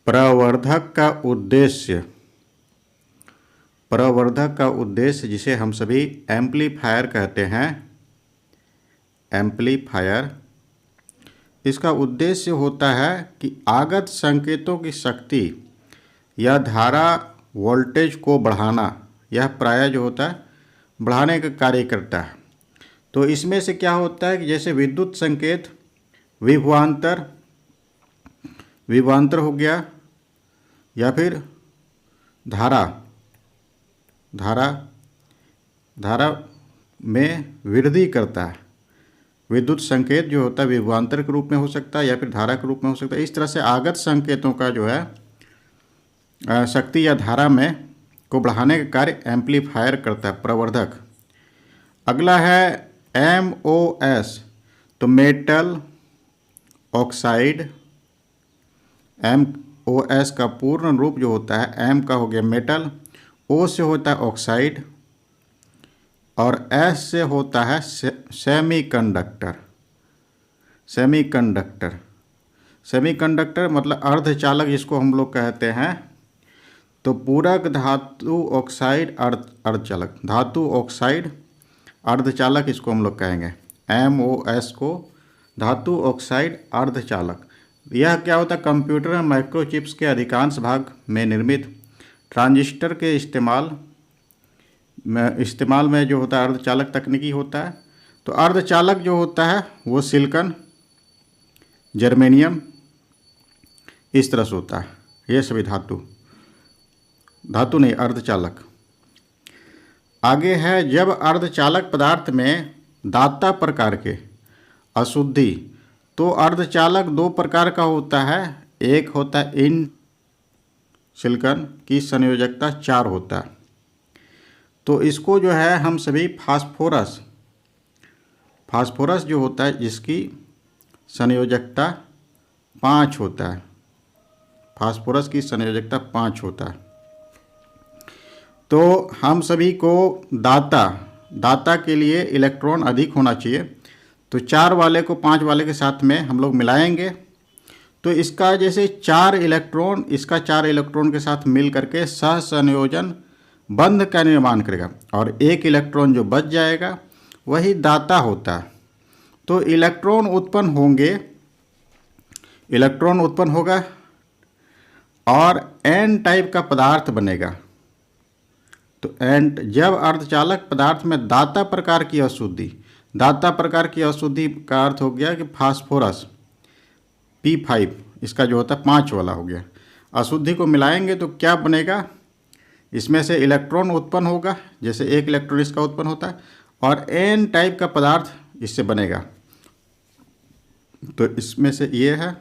प्रवर्धक का उद्देश्य, प्रवर्धक का उद्देश्य जिसे हम सभी एम्पलीफायर कहते हैं, एम्पलीफायर, इसका उद्देश्य होता है कि आगत संकेतों की शक्ति या धारा वोल्टेज को बढ़ाना। यह प्रायः जो होता है बढ़ाने का कार्य करता है। तो इसमें से क्या होता है कि जैसे विद्युत संकेत विभवांतर, विभवांतर हो गया, या फिर धारा, धारा में वृद्धि करता है। विद्युत संकेत जो होता है विभवांतर के रूप में हो सकता है या फिर धारा के रूप में हो सकता है। इस तरह से आगत संकेतों का जो है शक्ति या धारा में को बढ़ाने का कार्य एम्पलीफायर करता है, प्रवर्धक। अगला है MOS, तो मेटल ऑक्साइड। MOS का पूर्ण रूप जो होता है, M का हो गया मेटल, O से होता है ऑक्साइड और S से होता है सेमीकंडक्टर। सेमीकंडक्टर, सेमीकंडक्टर मतलब अर्धचालक जिसको हम लोग कहते हैं। तो पूरक धातु ऑक्साइड अर्धचालक, धातु ऑक्साइड अर्धचालक इसको हम लोग कहेंगे। MOS को धातु ऑक्साइड अर्धचालक। यह क्या होता है, कंप्यूटर में माइक्रोचिप्स के अधिकांश भाग में निर्मित ट्रांजिस्टर के इस्तेमाल में जो होता है अर्धचालक तकनीकी होता है। तो अर्धचालक जो होता है वो सिलिकॉन, जर्मेनियम, इस तरह से होता है। ये सभी धातु नहीं, अर्धचालक। आगे है, जब अर्धचालक पदार्थ में दाता प्रकार के अशुद्धि, तो अर्धचालक दो प्रकार का होता है। एक होता है इन सिलिकॉन की संयोजकता 4 होता है। तो इसको जो है हम सभी फास्फोरस जो होता है जिसकी संयोजकता 5 होता है। फास्फोरस की संयोजकता 5 होता है। तो हम सभी को दाता के लिए इलेक्ट्रॉन अधिक होना चाहिए। तो 4 वाले को 5 वाले के साथ में हम लोग मिलाएंगे तो इसका जैसे 4 इलेक्ट्रॉन, इसका 4 इलेक्ट्रॉन के साथ मिल करके सहसंयोजन बंध का निर्माण करेगा और 1 इलेक्ट्रॉन जो बच जाएगा वही दाता होता है। तो इलेक्ट्रॉन उत्पन्न होगा और N टाइप का पदार्थ बनेगा। तो जब अर्धचालक पदार्थ में दाता प्रकार की अशुद्धि का अर्थ हो गया कि फास्फोरस P5, इसका जो होता है 5 वाला हो गया। अशुद्धि को मिलाएंगे तो क्या बनेगा, इसमें से इलेक्ट्रॉन उत्पन्न होगा, जैसे 1 इलेक्ट्रॉन इसका उत्पन्न होता है और N टाइप का पदार्थ इससे बनेगा। तो इसमें से ये है।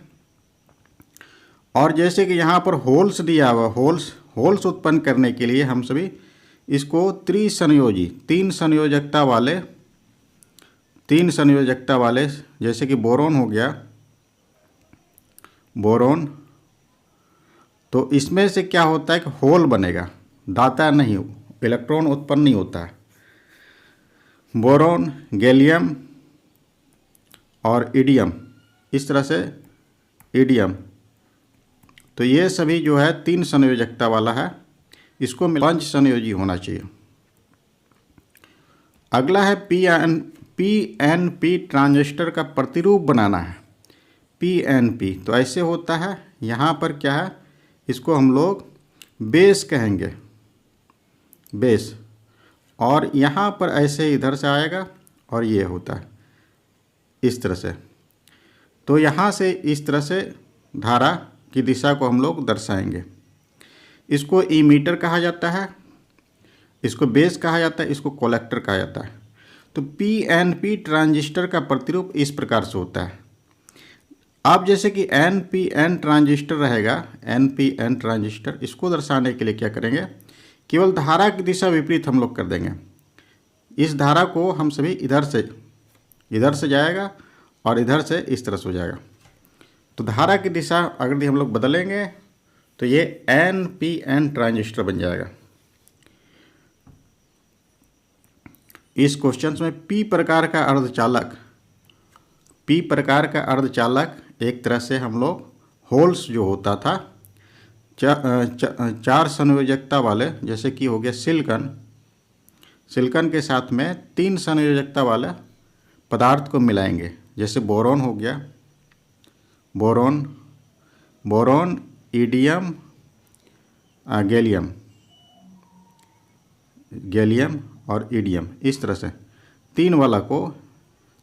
और जैसे कि यहाँ पर होल्स दिया हुआ, होल्स उत्पन्न करने के लिए हम सभी इसको त्रिसंयोजी, 3 संयोजकता वाले, जैसे कि बोरोन हो गया, बोरोन। तो इसमें से क्या होता है कि होल बनेगा, दाता नहीं, इलेक्ट्रॉन उत्पन्न नहीं होता है। बोरोन, गैलियम और ईडियम, इस तरह से ईडियम। तो ये सभी जो है 3 संयोजकता वाला है, इसको 5 संयोजी होना चाहिए। अगला है PNP ट्रांजिस्टर का प्रतिरूप बनाना है। PNP तो ऐसे होता है, यहाँ पर क्या है, इसको हम लोग बेस कहेंगे, बेस। और यहाँ पर ऐसे इधर से आएगा और ये होता है इस तरह से। तो यहाँ से इस तरह से धारा की दिशा को हम लोग दर्शाएंगे। इसको इमीटर कहा जाता है, इसको बेस कहा जाता है, इसको कलेक्टर कहा जाता है। तो PNP ट्रांजिस्टर का प्रतिरूप इस प्रकार से होता है। अब जैसे कि NPN ट्रांजिस्टर रहेगा, NPN ट्रांजिस्टर, इसको दर्शाने के लिए क्या करेंगे, केवल धारा की दिशा विपरीत हम लोग कर देंगे। इस धारा को हम सभी इधर से जाएगा और इधर से इस तरह से हो जाएगा। तो धारा की दिशा अगर हम लोग बदलेंगे तो ये NPN ट्रांजिस्टर बन जाएगा। इस क्वेश्चन में P प्रकार का अर्धचालक एक तरह से हम लोग होल्स जो होता था चार संयोजकता वाले, जैसे कि हो गया सिलिकॉन के साथ में 3 संयोजकता वाला पदार्थ को मिलाएंगे। जैसे बोरॉन हो गया, बोरॉन, ईडियम, गैलियम और ईडियम, इस तरह से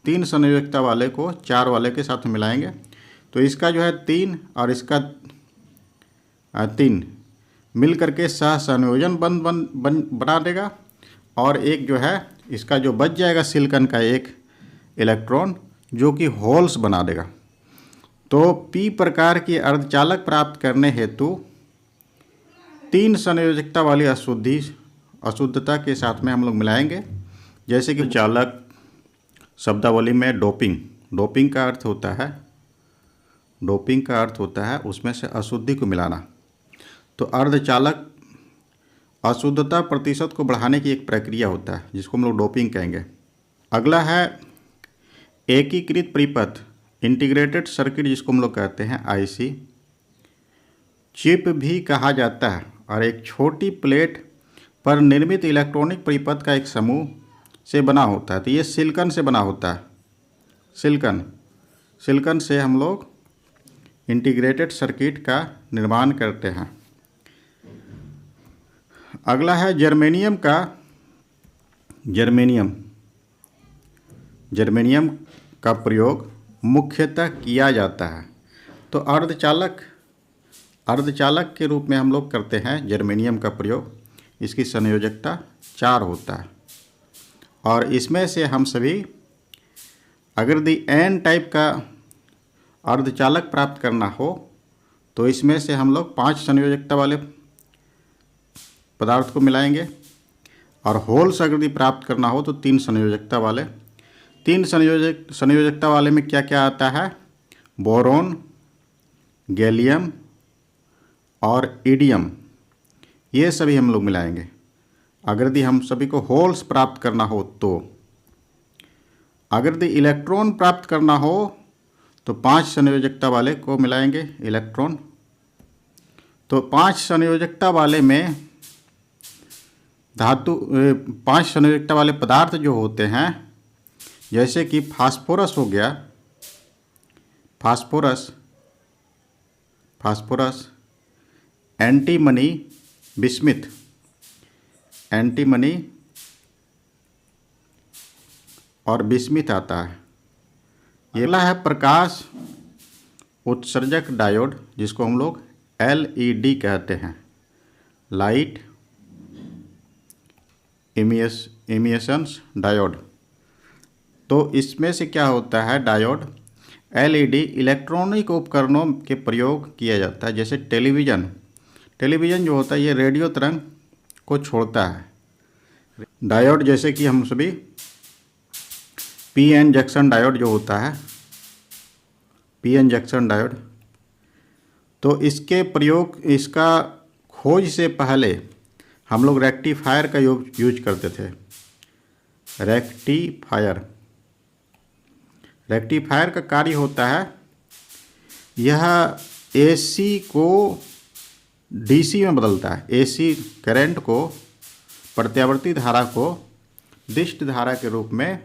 3 संयोजकता वाले को 4 वाले के साथ मिलाएंगे। तो इसका जो है 3 और इसका 3 मिल करके सह संयोजन बना देगा, और एक जो है इसका जो बच जाएगा सिलिकॉन का एक इलेक्ट्रॉन, जो कि होल्स बना देगा। तो पी प्रकार की अर्धचालक प्राप्त करने हेतु 3 संयोजकता वाली अशुद्धता के साथ में हम लोग मिलाएंगे। जैसे कि चालक शब्दावली में डोपिंग का अर्थ होता है उसमें से अशुद्धि को मिलाना। तो अर्धचालक अशुद्धता प्रतिशत को बढ़ाने की एक प्रक्रिया होता है, जिसको हम लोग डोपिंग कहेंगे। अगला है एकीकृत परिपथ, इंटीग्रेटेड सर्किट, जिसको हम लोग कहते हैं आईसी। चिप भी कहा जाता है, और एक छोटी प्लेट पर निर्मित इलेक्ट्रॉनिक परिपथ का एक समूह से बना होता है। तो ये सिलिकॉन से बना होता है। सिलिकॉन से हम लोग इंटीग्रेटेड सर्किट का निर्माण करते हैं। अगला है जर्मेनियम का प्रयोग मुख्यतः किया जाता है। तो अर्धचालक के रूप में हम लोग करते हैं जर्मेनियम का प्रयोग। इसकी संयोजकता 4 होता है, और इसमें से हम सभी, अगर दी एन टाइप का अर्धचालक प्राप्त करना हो तो इसमें से हम लोग 5 संयोजकता वाले पदार्थ को मिलाएंगे, और होल्स अगर दी प्राप्त करना हो तो 3 संयोजकता वाले। 3 संयोजकता वाले में क्या क्या आता है? बोरॉन, गैलियम और ईडियम, ये सभी हम लोग मिलाएंगे। अगर दी हम सभी को होल्स प्राप्त करना हो तो, अगर दी इलेक्ट्रॉन प्राप्त करना हो तो 5 संयोजकता वाले को मिलाएंगे इलेक्ट्रॉन। तो 5 संयोजकता वाले में 5 संयोजकता वाले पदार्थ जो होते हैं, जैसे कि फास्फोरस हो गया, फास्फोरस, एंटीमनी, बिस्मिथ, और बिस्मिथ आता है। अगला है प्रकाश उत्सर्जक डायोड, जिसको हम लोग LED कहते हैं, लाइट इमिशंस डायोड। तो इसमें से क्या होता है? डायोड LED इलेक्ट्रॉनिक उपकरणों के प्रयोग किया जाता है। जैसे टेलीविज़न जो होता है, ये रेडियो तरंग को छोड़ता है। डायोड, जैसे कि हम सभी PN जंक्शन डायोड जो होता है, PN जंक्शन डायोड, तो इसका खोज से पहले हम लोग रेक्टिफायर का यूज करते थे। रेक्टिफायर का कार्य होता है, यह AC को DC में बदलता है। AC करंट को, प्रत्यावर्ती धारा को दिष्ट धारा के रूप में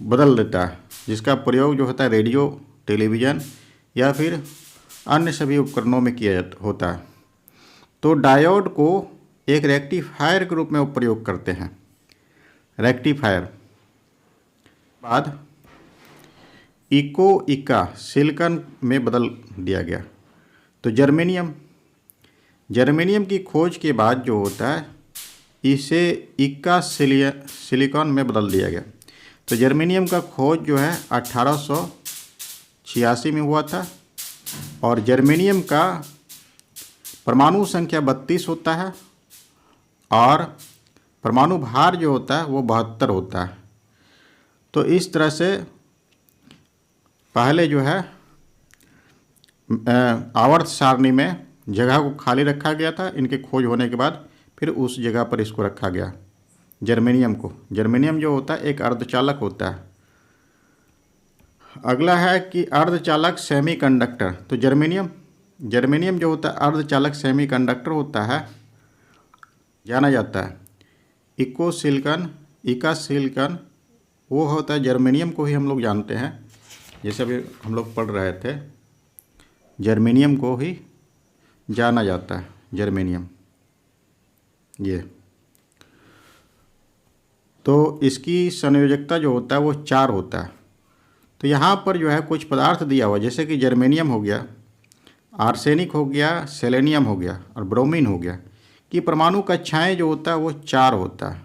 बदल देता है, जिसका प्रयोग जो होता है रेडियो, टेलीविज़न या फिर अन्य सभी उपकरणों में किया होता है। तो डायोड को एक रेक्टिफायर के रूप में प्रयोग करते हैं। रेक्टिफायर बाद इका सिलिकॉन में बदल दिया गया। तो जर्मेनियम की खोज के बाद जो होता है, इसे इक्का सिलिकॉन में बदल दिया गया। तो जर्मेनियम का खोज जो है 1886 में हुआ था, और जर्मेनियम का परमाणु संख्या 32 होता है, और परमाणु भार जो होता है वो 72 होता है। तो इस तरह से पहले जो है आवर्त सारणी में जगह को खाली रखा गया था। इनके खोज होने के बाद फिर उस जगह पर इसको रखा गया, जर्मेनियम जो होता है एक अर्धचालक होता है। अगला है कि अर्धचालक सेमीकंडक्टर। तो जर्मेनियम जो होता है अर्धचालक सेमीकंडक्टर होता है, जाना जाता है। इको सिलिकॉन, इका सिलिकॉन वो होता है, जर्मेनियम को ही हम लोग जानते हैं, जैसे अभी हम लोग पढ़ रहे थे, जर्मेनियम को ही जाना जाता है, जर्मेनियम ये। तो इसकी संयोजकता जो होता है वो 4 होता है। तो यहाँ पर जो है कुछ पदार्थ दिया हुआ, जैसे कि जर्मेनियम हो गया, आर्सेनिक हो गया, सेलेनियम हो गया और ब्रोमीन हो गया, कि परमाणु कक्षाएं जो होता है वो 4 होता है।